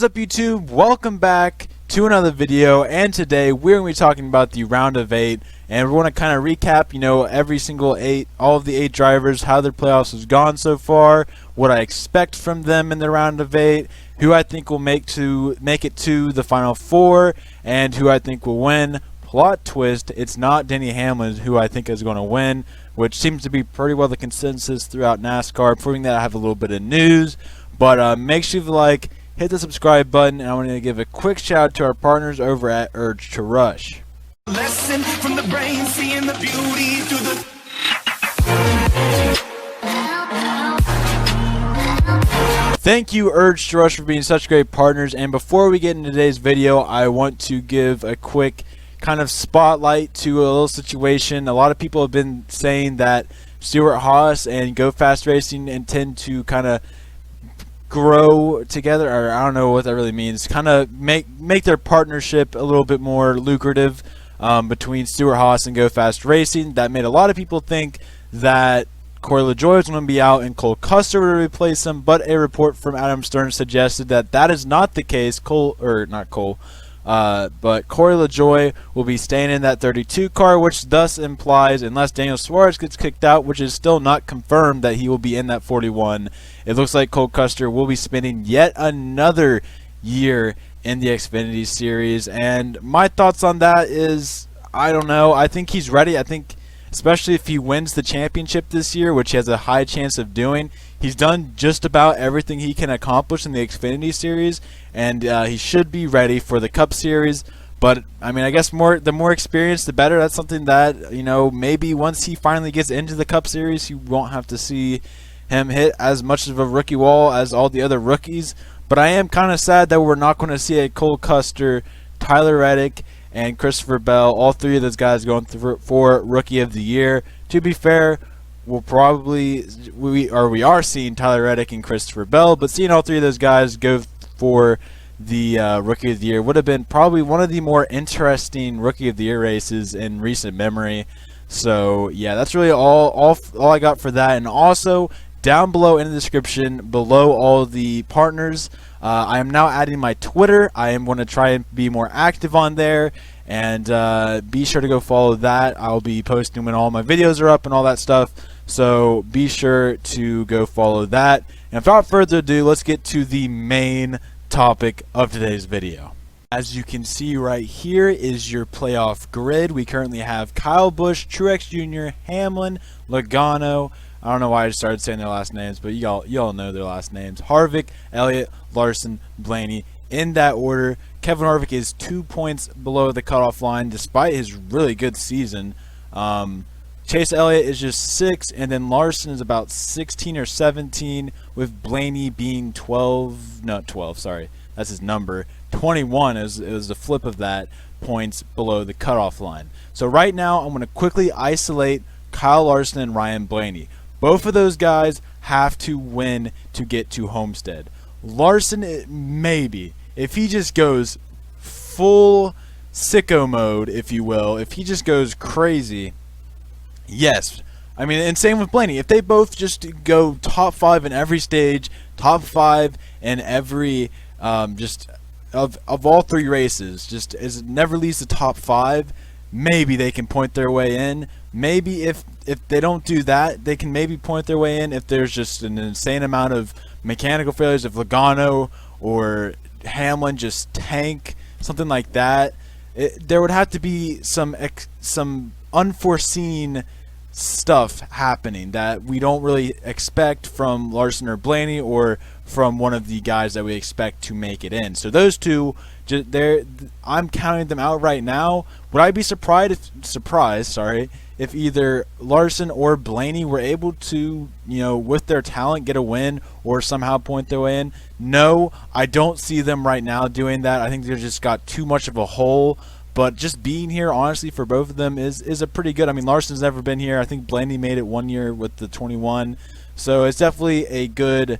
What is up, YouTube? Welcome back to another video, and today we're going to be talking about the round of 8, and we want to kind of recap, every single 8, all of the 8 drivers, how their playoffs has gone so far, what I expect from them in the round of 8, who I think will make it to the final 4, and who I think will win. Plot twist, it's not Denny Hamlin who I think is going to win, which seems to be pretty well the consensus throughout NASCAR. Proving that, I have a little bit of news, but make sure you like, hit the subscribe button, and I want to give a quick shout out to our partners over at Urge to Rush. Lesson from the brain, seeing the beauty through the... Thank you, Urge to Rush, for being such great partners. And before we get into today's video, I want to give a quick kind of spotlight to a little situation. A lot of people have been saying that Stewart-Haas and Go Fast Racing intend to kind of grow together, or I don't know what that really means, kind of make their partnership a little bit more lucrative between Stewart-Haas and Go Fast Racing. That made a lot of people think that Corey LaJoie was going to be out and Cole Custer would replace him, but a report from Adam Stern suggested that that is not the case. But Corey LaJoie will be staying in that 32 car, which thus implies, unless Daniel Suarez gets kicked out, which is still not confirmed, that he will be in that 41. It looks like Cole Custer will be spending yet another year in the Xfinity Series, and my thoughts on that is, I don't know. I think he's ready. I think, especially if he wins the championship this year, which he has a high chance of doing, he's done just about everything he can accomplish in the Xfinity Series, and he should be ready for the Cup Series. But I mean, I guess the more experience, the better. That's something that, maybe once he finally gets into the Cup Series, you won't have to see him hit as much of a rookie wall as all the other rookies. But I am kind of sad that we're not going to see a Cole Custer, Tyler Reddick, and Christopher Bell, all three of those guys going for Rookie of the Year. To be fair, we are seeing Tyler Reddick and Christopher Bell, but seeing all three of those guys go for the Rookie of the Year would have been probably one of the more interesting Rookie of the Year races in recent memory. So yeah, that's really all I got for that. And also, down below in the description, below all the partners, I am now adding my Twitter. I am going to try and be more active on there, and be sure to go follow that. I'll be posting when all my videos are up and all that stuff, so be sure to go follow that. And without further ado, let's get to the main topic of today's video. As you can see right here is your playoff grid. We currently have Kyle Busch, Truex Jr., Hamlin, Logano. I don't know why I just started saying their last names, but y'all know their last names. Harvick, Elliott, Larson, Blaney, in that order. Kevin Harvick is 2 points below the cutoff line, despite his really good season. Chase Elliott is just 6, and then Larson is about 16 or 17, with Blaney being 12, sorry, that's his number. 21 is the flip of that, points below the cutoff line. So right now, I'm going to quickly isolate Kyle Larson and Ryan Blaney. Both of those guys have to win to get to Homestead. Larson, maybe, if he just goes full sicko mode, if you will, if he just goes crazy, yes. I mean, and same with Blaney. If they both just go top 5 in every stage, top 5 in every, just of all 3 races, just as it never leaves the top 5, maybe they can point their way in. Maybe if they don't do that, they can maybe point their way in if there's just an insane amount of mechanical failures. If Logano or Hamlin just tank, something like that, there would have to be some unforeseen stuff happening that we don't really expect from Larson or Blaney, or from one of the guys that we expect to make it in. So those two, I'm counting them out right now. Would I be surprised if either Larson or Blaney were able to, with their talent, get a win or somehow point their way in? No, I don't see them right now doing that. I think they've just got too much of a hole. But just being here, honestly, for both of them is a pretty good. I mean, Larson's never been here. I think Blaney made it 1 year with the 21. So it's definitely a good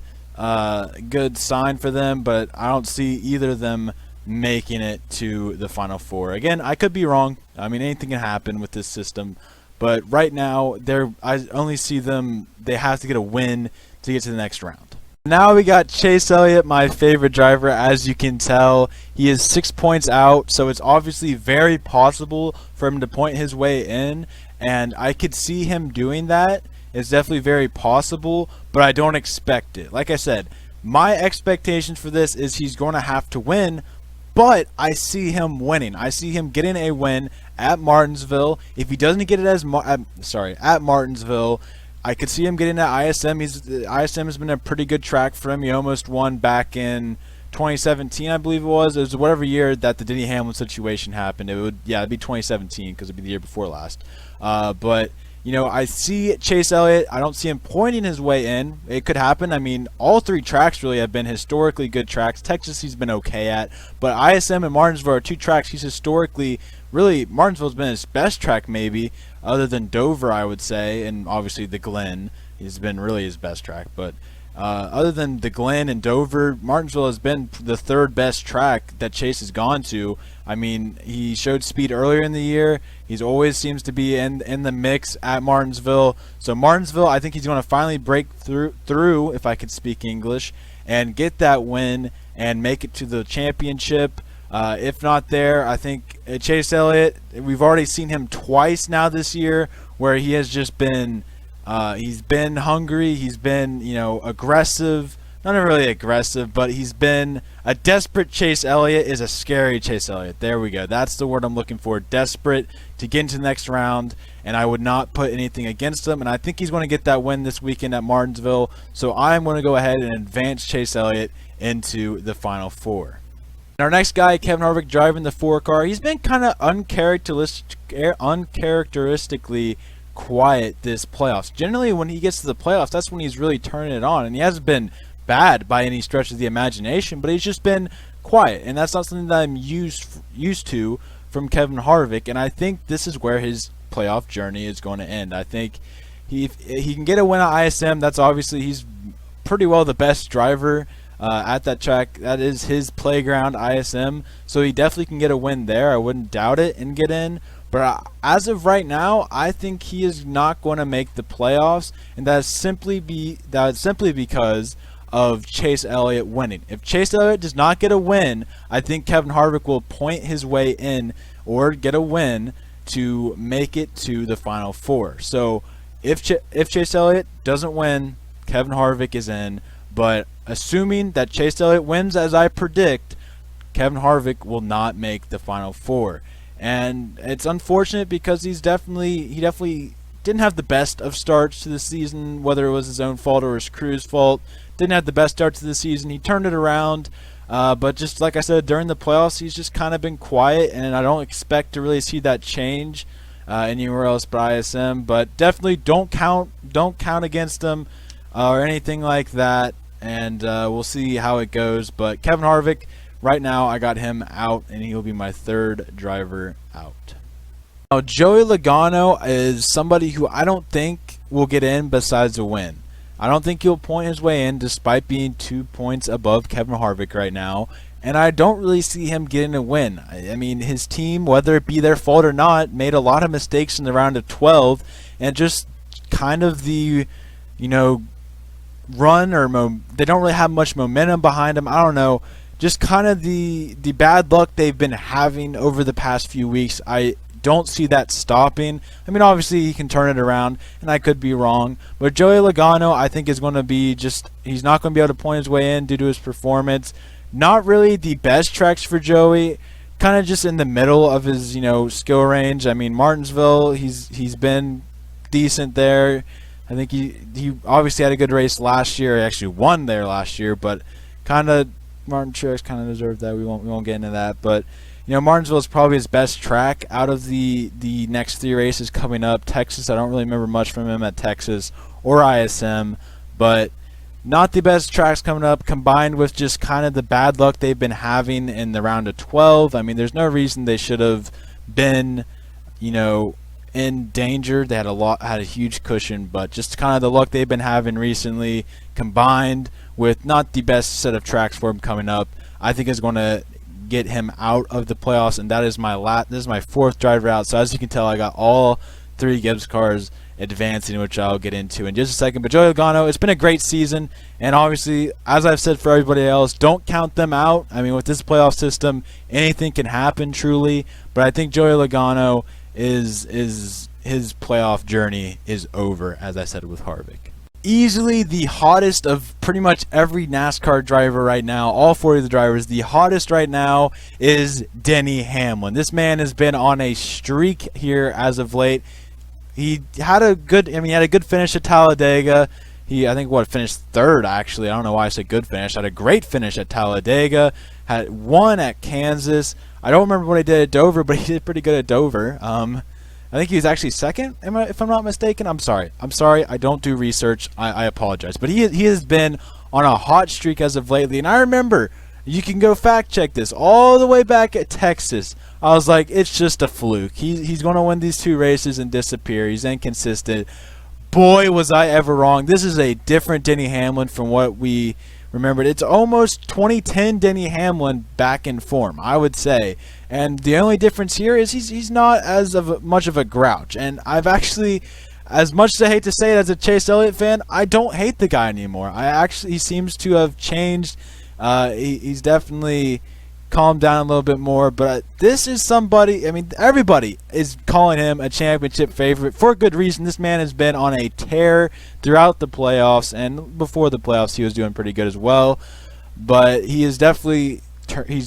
sign for them. But I don't see either of them making it to the Final Four. Again, I could be wrong. I mean, anything can happen with this system. But right now, I only see them, they have to get a win to get to the next round. Now we got Chase Elliott, my favorite driver. As you can tell, he is 6 points out, so it's obviously very possible for him to point his way in, and I could see him doing that. It's definitely very possible, but I don't expect it. Like I said, my expectations for this is he's going to have to win, but I see him winning. I see him getting a win at Martinsville. If he doesn't get it at Martinsville, I could see him getting at ISM. ISM has been a pretty good track for him. He almost won back in 2017, I believe it was. It was whatever year that the Denny Hamlin situation happened. It'd be 2017 because it'd be the year before last. But I see Chase Elliott. I don't see him pointing his way in. It could happen. I mean, all three tracks really have been historically good tracks. Texas he's been okay at, but ISM and Martinsville are two tracks he's historically really. Martinsville's been his best track maybe, other than Dover, I would say, and obviously the Glen. He's been really his best track, but other than the Glen and Dover, Martinsville has been the third best track that Chase has gone to. I mean, he showed speed earlier in the year. He's always seems to be in the mix at Martinsville. So Martinsville, I think he's going to finally break through, if I could speak English, and get that win and make it to the championship. If not there, I think Chase Elliott, we've already seen him twice now this year where he has just been he's been hungry, he's been, aggressive. Not really aggressive, but he's been a desperate Chase Elliott is a scary Chase Elliott. There we go. That's the word I'm looking for. Desperate to get into the next round, and I would not put anything against him. And I think he's going to get that win this weekend at Martinsville. So I'm going to go ahead and advance Chase Elliott into the Final Four. Our next guy, Kevin Harvick, driving the 4 car. He's been kind of uncharacteristically quiet this playoffs. Generally, when he gets to the playoffs, that's when he's really turning it on, and he hasn't been bad by any stretch of the imagination, but he's just been quiet, and that's not something that I'm used to from Kevin Harvick. And I think this is where his playoff journey is going to end. I think he can get a win at ISM. That's obviously he's pretty well the best driver at that track. That is his playground, ISM, so he definitely can get a win there. I wouldn't doubt it and get in. But as of right now, I think he is not going to make the playoffs, and that is simply because of Chase Elliott winning. If Chase Elliott does not get a win, I think Kevin Harvick will point his way in or get a win to make it to the Final Four. So if Chase Elliott doesn't win, Kevin Harvick is in. But assuming that Chase Elliott wins as I predict, Kevin Harvick will not make the Final Four. And it's unfortunate because he definitely didn't have the best of starts to the season, whether it was his own fault or his crew's fault. Didn't have the best start to the season. He turned it around, but just like I said, during the playoffs, he's just kind of been quiet, and I don't expect to really see that change anywhere else but ISM. But definitely don't count against him or anything like that, and we'll see how it goes. But Kevin Harvick, right now, I got him out, and he'll be my third driver out. Now, Joey Logano is somebody who I don't think will get in besides a win. I don't think he'll point his way in despite being 2 points above Kevin Harvick right now, and I don't really see him getting a win. I mean, his team, whether it be their fault or not, made a lot of mistakes in the round of 12, and just kind of the, run or they don't really have much momentum behind them. I don't know. Just kind of the bad luck they've been having over the past few weeks. I don't see that stopping. I mean, obviously he can turn it around, and I could be wrong. But Joey Logano, I think, is going to be he's not going to be able to point his way in due to his performance. Not really the best tracks for Joey. Kind of just in the middle of his, skill range. I mean, Martinsville, he's been decent there. I think he obviously had a good race last year. He actually won there last year, but Martin Truex kind of deserved that. We won't get into that, but Martinsville is probably his best track out of the next 3 races coming up. Texas, I don't really remember much from him at Texas or ISM, but not the best tracks coming up, combined with just kind of the bad luck they've been having in the round of 12. I mean, there's no reason they should have been, in danger. They had a huge cushion, but just kind of the luck they've been having recently, combined with not the best set of tracks for him coming up, I think is going to get him out of the playoffs, and that is this is my 4th driver out. So as you can tell, I got all 3 Gibbs cars advancing, which I'll get into in just a second. But Joey Logano, it's been a great season, and obviously, as I've said for everybody else, don't count them out. I mean, with this playoff system, anything can happen truly, but I think Joey Logano is his playoff journey is over, as I said with Harvick. Easily the hottest of pretty much every NASCAR driver right now, all 40 of the drivers, the hottest right now is Denny Hamlin. This man has been on a streak here as of late. He had a good finish at Talladega. I think finished third, actually. I don't know why I said good finish. Had a great finish at Talladega. Had won at Kansas. I don't remember what he did at Dover, but he did pretty good at Dover. I think he was actually second, if I'm not mistaken. I'm sorry. I don't do research. I apologize. But he has been on a hot streak as of lately. And I remember, you can go fact check this, all the way back at Texas. I was like, it's just a fluke. He's going to win these 2 races and disappear. He's inconsistent. Boy, was I ever wrong. This is a different Denny Hamlin from what we remembered. It's almost 2010 Denny Hamlin back in form, I would say. And the only difference here is he's not much of a grouch. And I've actually, as much as I hate to say it as a Chase Elliott fan, I don't hate the guy anymore. He seems to have changed. He's definitely calmed down a little bit more, but this is somebody, I mean, everybody is calling him a championship favorite for good reason. This man has been on a tear throughout the playoffs, and before the playoffs he was doing pretty good as well, but he is definitely,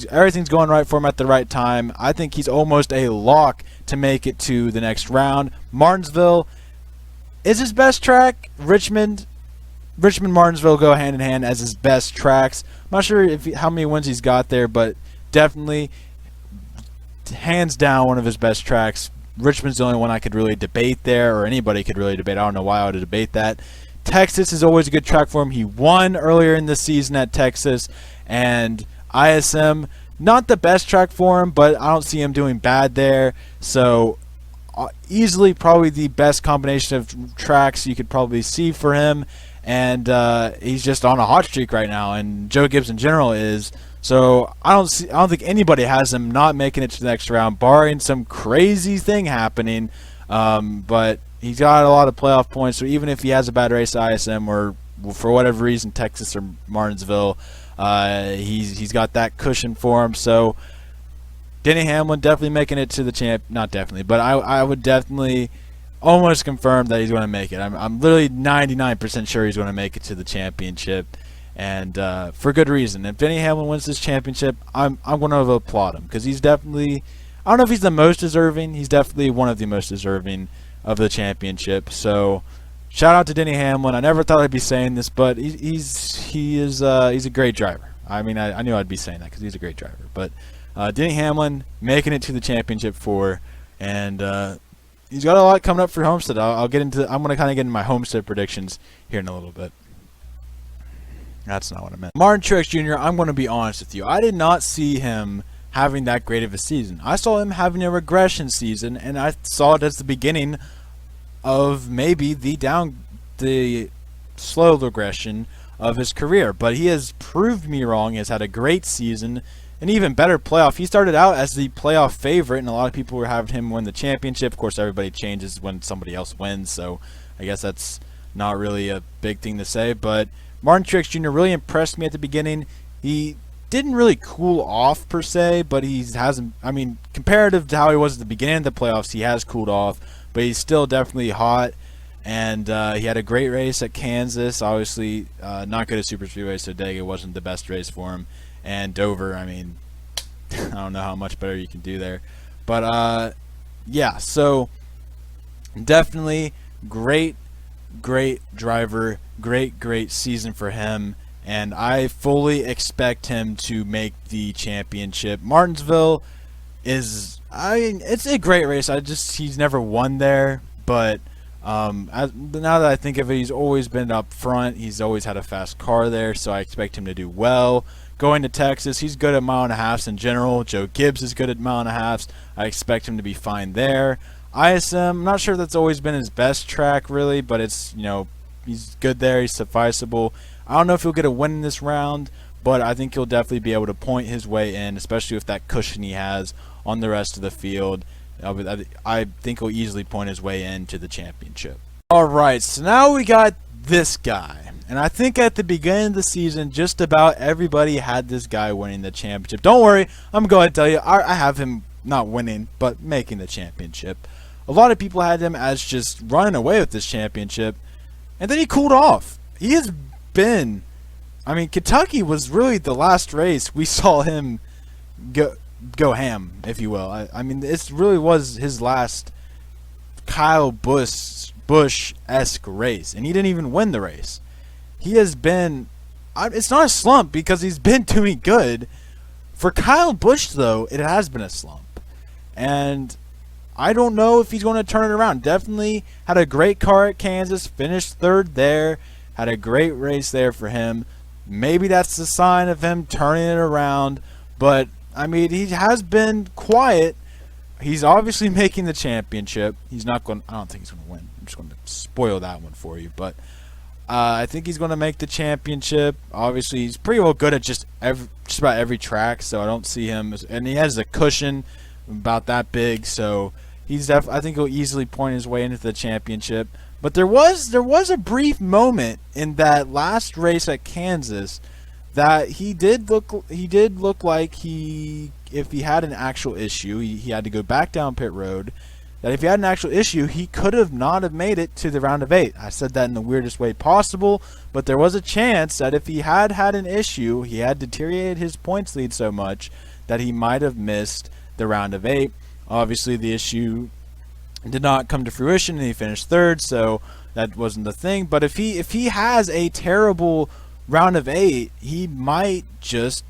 everything's going right for him at the right time. I think he's almost a lock to make it to the next round. Martinsville is his best track. Richmond, Martinsville go hand in hand as his best tracks. I'm not sure how many wins he's got there, but definitely, hands down, one of his best tracks. Richmond's the only one I could really debate there, or anybody could really debate. I don't know why I would debate that. Texas is always a good track for him. He won earlier in the season at Texas, and ISM, not the best track for him, but I don't see him doing bad there. So easily probably the best combination of tracks you could probably see for him. And he's just on a hot streak right now, and Joe Gibbs in general is. So I don't think anybody has him not making it to the next round, barring some crazy thing happening. But he's got a lot of playoff points, so even if he has a bad race at ISM or for whatever reason Texas or Martinsville, he's got that cushion for him. So Denny Hamlin definitely making it to the not definitely, but I would definitely almost confirm that he's going to make it. I'm literally 99% sure he's going to make it to the championship, and for good reason. If Denny Hamlin wins this championship, I'm going to applaud him, because he's definitely, I don't know if he's the most deserving, he's definitely one of the most deserving of the championship. So shout out to Denny Hamlin. I never thought I'd be saying this, but he's a great driver. I mean, I knew I'd be saying that because he's a great driver. But Denny Hamlin making it to the championship 4, and he's got a lot coming up for Homestead. I'm going to kind of get into my Homestead predictions here in a little bit. That's not what I meant. Martin Truex Jr., I'm going to be honest with you. I did not see him having that great of a season. I saw him having a regression season, and I saw it as the beginning of maybe the slow regression of his career. But he has proved me wrong. He has had a great season, an even better playoff. He started out as the playoff favorite, and a lot of people were having him win the championship. Of course, everybody changes when somebody else wins, so I guess that's not really a big thing to say. But Martin Truex Jr. really impressed me at the beginning. He didn't really cool off per se, but he hasn't. I mean, comparative to how he was at the beginning of the playoffs, he has cooled off, but he's still definitely hot. And he had a great race at Kansas. Obviously, not good at Super Speedway, so Dega wasn't the best race for him. And Dover, I mean, I don't know how much better you can do there. But, yeah, so definitely great driver, great season for him. And I fully expect him to make the championship. Martinsville is, I mean, it's a great race. He's never won there. But now that I think of it, he's always been up front. He's always had a fast car there, so I expect him to do well. Going to Texas, he's good at mile and a halves in general. Joe Gibbs is good at mile and a halves. I expect him to be fine there. ISM, I'm not sure that's always been his best track, really, but it's, he's good there. He's sufficeable. I don't know if he'll get a win in this round, but I think he'll definitely be able to point his way in, especially with that cushion he has on the rest of the field. I think he'll easily point his way into the championship. All right, so now we got this guy. And I think at the beginning of the season, just about everybody had this guy winning the championship. Don't worry, I'm going to tell you, I have him not winning, but making the championship. A lot of people had him as just running away with this championship, and then he cooled off. He has been, I mean, Kentucky was really the last race we saw him go ham, if you will. I mean, this really was his last Kyle Busch-esque race, and he didn't even win the race. He has been, it's not a slump because he's been doing good. For Kyle Busch, though, it has been a slump. And I don't know if he's going to turn it around. Definitely had a great car at Kansas, finished third there, had a great race there for him. Maybe that's the sign of him turning it around. But, I mean, he has been quiet. He's obviously making the championship. He's not going, I don't think he's going to win. I'm just going to spoil that one for you. But I think he's going to make the championship. Obviously, he's pretty well good at just about every track, so I don't see him. And he has a cushion about that big, so I think he'll easily point his way into the championship. But there was a brief moment in that last race at Kansas that he did look like if he had an actual issue, he had to go back down pit road. That if he had an actual issue, he could have not have made it to the round of 8. I said that in the weirdest way possible, but there was a chance that if he had an issue, he had deteriorated his points lead so much that he might have missed the round of 8. Obviously, the issue did not come to fruition, and he finished third, so that wasn't the thing. But if he has a terrible round of 8, he might just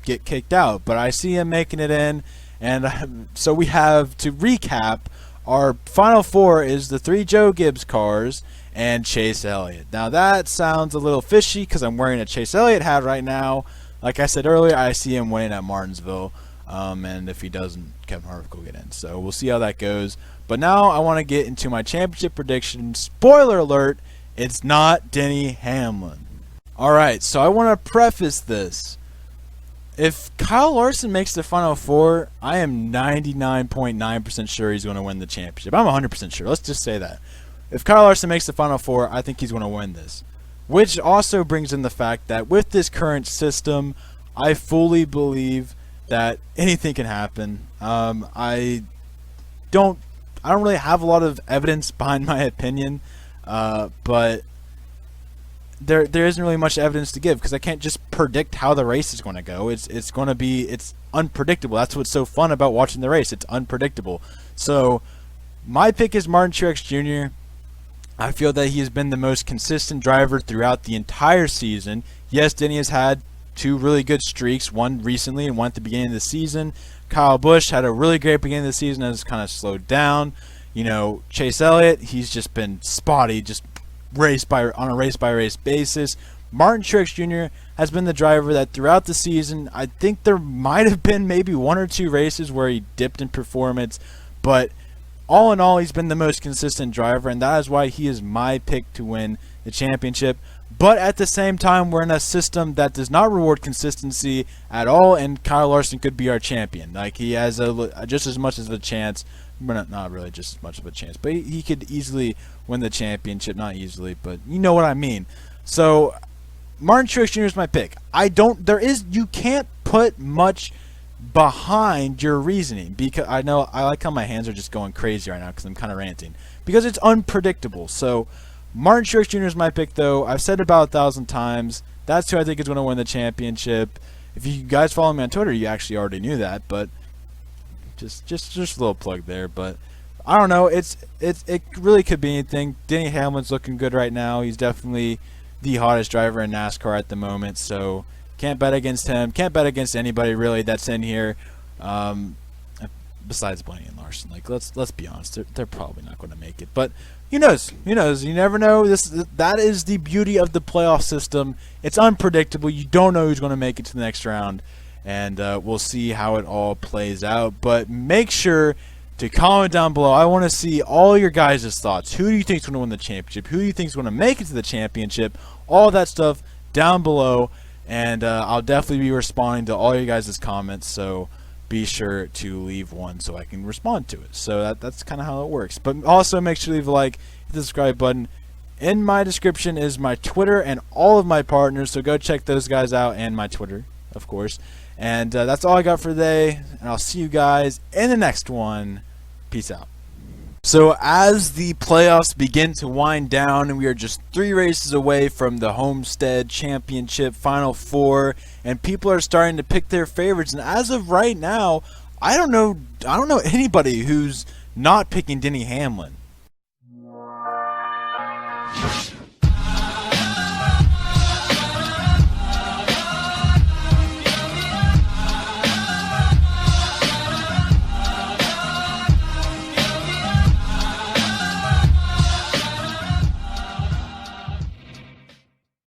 get kicked out. But I see him making it in, and so we have to recap. Our final 4 is the 3 Joe Gibbs cars and Chase Elliott. Now that sounds a little fishy because I'm wearing a Chase Elliott hat right now. Like I said earlier, I see him winning at Martinsville. And if he doesn't, Kevin Harvick will get in. So we'll see how that goes. But now I want to get into my championship prediction. Spoiler alert, it's not Denny Hamlin. Alright, so I want to preface this. If Kyle Larson makes the final 4, I am 99.9% sure he's going to win the championship. I'm 100% sure. Let's just say that. If Kyle Larson makes the final 4, I think he's going to win this. Which also brings in the fact that with this current system, I fully believe that anything can happen. I don't really have a lot of evidence behind my opinion, but there isn't really much evidence to give because I can't just predict how the race is going to go. It's unpredictable. That's what's so fun about watching the race. It's unpredictable. So my pick is Martin Truex Jr. I feel that he has been the most consistent driver throughout the entire season. Yes, Denny has had 2 really good streaks, one recently and one at the beginning of the season. Kyle Busch had a really great beginning of the season and has kind of slowed down. You know, Chase Elliott, he's just been spotty, just on a race-by-race basis. Martin Truex Jr. has been the driver that throughout the season, I think there might have been maybe 1 or 2 races where he dipped in performance, but all in all, he's been the most consistent driver, and that is why he is my pick to win the championship. But at the same time, we're in a system that does not reward consistency at all, and Kyle Larson could be our champion. Like, he has just as much as a chance, but not really just as much of a chance, but he could easily win the championship. Not easily, but you know what I mean. So Martin Truex Jr. is my pick. You can't put much behind your reasoning because I like how my hands are just going crazy right now because I'm kind of ranting because it's unpredictable. So Martin Truex Jr. is my pick, though. I've said it about 1,000 times. That's who I think is going to win the championship. If you guys follow me on Twitter, you actually already knew that, but just a little plug there. But I don't know. It really could be anything. Denny Hamlin's looking good right now. He's definitely the hottest driver in NASCAR at the moment, so can't bet against him. Can't bet against anybody really that's in here. Besides Blaney and Larson, like let's be honest, they're probably not going to make it. But who knows? You never know. That is the beauty of the playoff system. It's unpredictable. You don't know who's going to make it to the next round, and we'll see how it all plays out. But make sure to comment down below. I want to see all your guys' thoughts. Who do you think is going to win the championship? Who do you think is going to make it to the championship? All that stuff down below, and I'll definitely be responding to all your guys' comments. So be sure to leave one so I can respond to it. So that's kind of how it works. But also make sure to leave a like, hit the subscribe button. In my description is my Twitter and all of my partners, so go check those guys out, and my Twitter, of course. And that's all I got for today, and I'll see you guys in the next one. Peace out. So as the playoffs begin to wind down, and we are just 3 races away from the Homestead Championship Final Four, and people are starting to pick their favorites. And as of right now, I don't know anybody who's not picking Denny Hamlin.